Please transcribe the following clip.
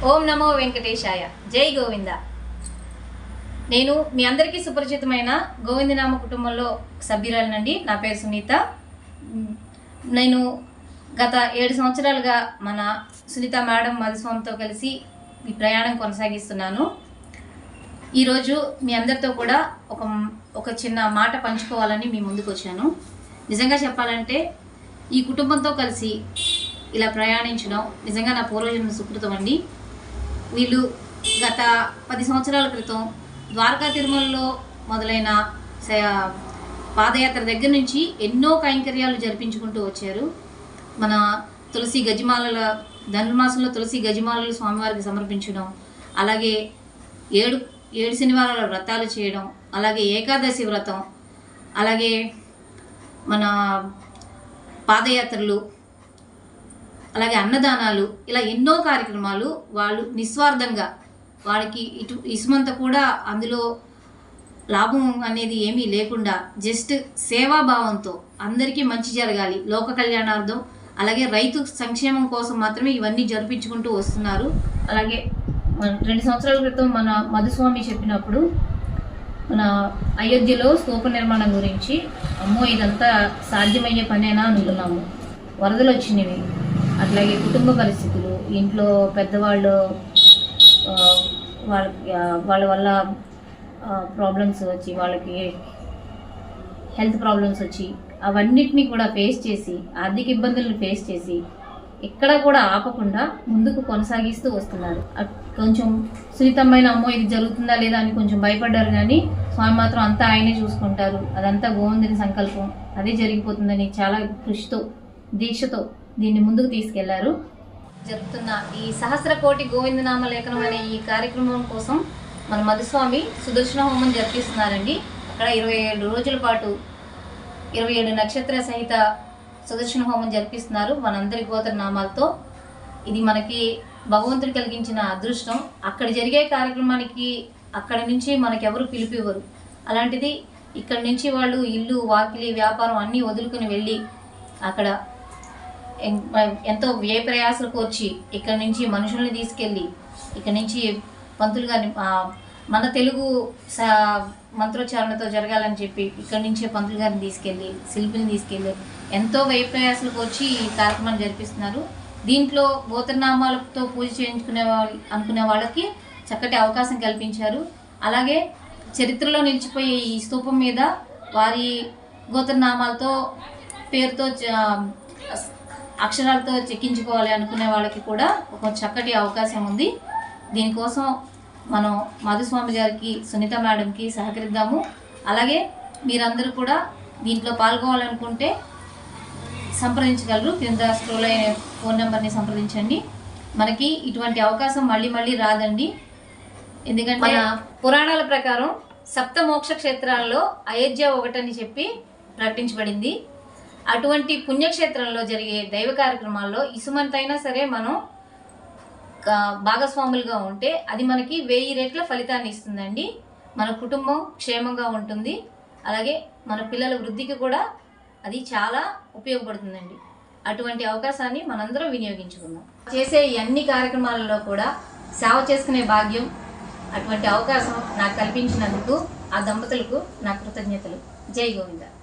ఓం నమో వెంకటేశాయ. జై గోవింద. నేను మీ అందరికీ సుపరిచితమైన గోవిందనామ కుటుంబంలో సభ్యురాలనండి. నా పేరు సునీత. నేను గత 7 సంవత్సరాలుగా మన సునీత మేడం మధుస్వామితో కలిసి ఈ ప్రయాణం కొనసాగిస్తున్నాను. ఈరోజు మీ అందరితో కూడా ఒక చిన్న మాట పంచుకోవాలని మీ ముందుకు వచ్చాను. నిజంగా చెప్పాలంటే ఈ కుటుంబంతో కలిసి ఇలా ప్రయాణించడం నిజంగా నా పూర్వజన్మ సుకృతం అండి. వీళ్ళు గత 10 సంవత్సరాల క్రితం ద్వారకా తిరుమలలో మొదలైన పాదయాత్ర దగ్గర నుంచి ఎన్నో కైంకర్యాలు జరిపించుకుంటూ వచ్చారు. మన తులసి గజమాలల ధనుర్మాసంలో తులసి గజమాలలు స్వామివారికి సమర్పించడం, అలాగే ఏడు శనివారాల వ్రతాలు చేయడం, అలాగే ఏకాదశి వ్రతం, అలాగే మన పాదయాత్రలు, అలాగే అన్నదానాలు, ఇలా ఎన్నో కార్యక్రమాలు వాళ్ళు నిస్వార్థంగా వాళ్ళకి ఇసుమంత కూడా అందులో లాభం అనేది ఏమీ లేకుండా జస్ట్ సేవాభావంతో అందరికీ మంచి జరగాలి, లోక కళ్యాణార్థం, అలాగే రైతు సంక్షేమం కోసం మాత్రమే ఇవన్నీ జరిపించుకుంటూ వస్తున్నారు. అలాగే 2 సంవత్సరాల క్రితం మన మధుస్వామి చెప్పినప్పుడు మన అయోధ్యలో స్తూప నిర్మాణం గురించి అమ్మో ఇదంతా సాధ్యమయ్యే పనేనా అనుకున్నాము. వరదలు వచ్చినవి, అట్లాగే కుటుంబ పరిస్థితులు, ఇంట్లో పెద్దవాళ్ళు వాళ్ళ వల్ల ప్రాబ్లమ్స్ వచ్చి, వాళ్ళకి హెల్త్ ప్రాబ్లమ్స్ వచ్చి అవన్నిటినీ కూడా ఫేస్ చేసి, ఆర్థిక ఇబ్బందులను ఫేస్ చేసి ఎక్కడా కూడా ఆపకుండా ముందుకు కొనసాగిస్తూ వస్తున్నారు. కొంచెం సున్నితమైన అమ్మో ఇది జరుగుతుందా లేదా అని కొంచెం భయపడ్డారు, కానీ స్వామి మాత్రం అంతా ఆయనే చూసుకుంటారు, అదంతా గోవిందుని సంకల్పం, అదే జరిగిపోతుందని చాలా కృషితో దీక్షతో దీన్ని ముందుకు తీసుకెళ్లారు. జరుగుతున్న ఈ సహస్ర కోటి గోవిందనామ లేఖనం అనే ఈ కార్యక్రమం కోసం మన మధుస్వామి సుదర్శన హోమం జరిపిస్తున్నారండి. అక్కడ 27 రోజుల పాటు 27 నక్షత్ర సహిత సుదర్శన హోమం జరిపిస్తున్నారు మనందరి గోత్ర నామాలతో. ఇది మనకి భగవంతుడు కలిగించిన అదృష్టం. అక్కడ జరిగే కార్యక్రమానికి అక్కడి నుంచి మనకెవరు పిలిపివ్వరు. అలాంటిది ఇక్కడి నుంచి వాళ్ళు ఇల్లు వాకిలి వ్యాపారం అన్నీ వదులుకుని వెళ్ళి అక్కడ ఎంతో వ్యయ ప్రయాసలకు వచ్చి ఇక్కడి నుంచి మనుషుల్ని తీసుకెళ్ళి ఇక్కడి నుంచి పంతులు గారిని మన తెలుగు మంత్రోచ్చారణతో జరగాలని చెప్పి ఇక్కడి నుంచే పంతులు గారిని తీసుకెళ్ళి శిల్పిని తీసుకెళ్ళి ఎంతో వ్యయ ప్రయాసలకు వచ్చి ఈ కార్యక్రమాన్ని జరిపిస్తున్నారు. దీంట్లో గోత్రనామాలతో పూజ అనుకునే వాళ్ళకి చక్కటి అవకాశం కల్పించారు. అలాగే చరిత్రలో నిలిచిపోయే ఈ స్తూపం మీద వారి గోత్రనామాలతో పేరుతో అక్షరాలతో చెక్కించుకోవాలి అనుకునే వాళ్ళకి కూడా ఒక చక్కటి అవకాశం ఉంది. దీనికోసం మనం మధుస్వామి గారికి, సునీత మేడంకి సహకరిద్దాము. అలాగే మీరందరూ కూడా దీంట్లో పాల్గొవాలనుకుంటే సంప్రదించగలరు. కింద స్క్రోల్ అయిన ఫోన్ నెంబర్ని సంప్రదించండి. మనకి ఇటువంటి అవకాశం మళ్ళీ రాదండి. ఎందుకంటే మన పురాణాల ప్రకారం 7 మోక్ష క్షేత్రాల్లో అయోధ్య ఒకటని చెప్పి ప్రకటించబడింది. అటువంటి పుణ్యక్షేత్రంలో జరిగే దైవ కార్యక్రమాల్లో ఇసుమంతైనా సరే మనం భాగస్వాములుగా ఉంటే అది మనకి 1000 రెట్ల ఫలితాన్ని ఇస్తుందండి. మన కుటుంబం క్షేమంగా ఉంటుంది, అలాగే మన పిల్లల వృద్ధికి కూడా అది చాలా ఉపయోగపడుతుందండి. అటువంటి అవకాశాన్ని మనందరం వినియోగించుకుందాం. చేసే ఈ అన్ని కార్యక్రమాలలో కూడా సేవ చేసుకునే భాగ్యం, అటువంటి అవకాశం నాకు కల్పించినందుకు ఆ దంపతులకు నా కృతజ్ఞతలు. జై గోవింద.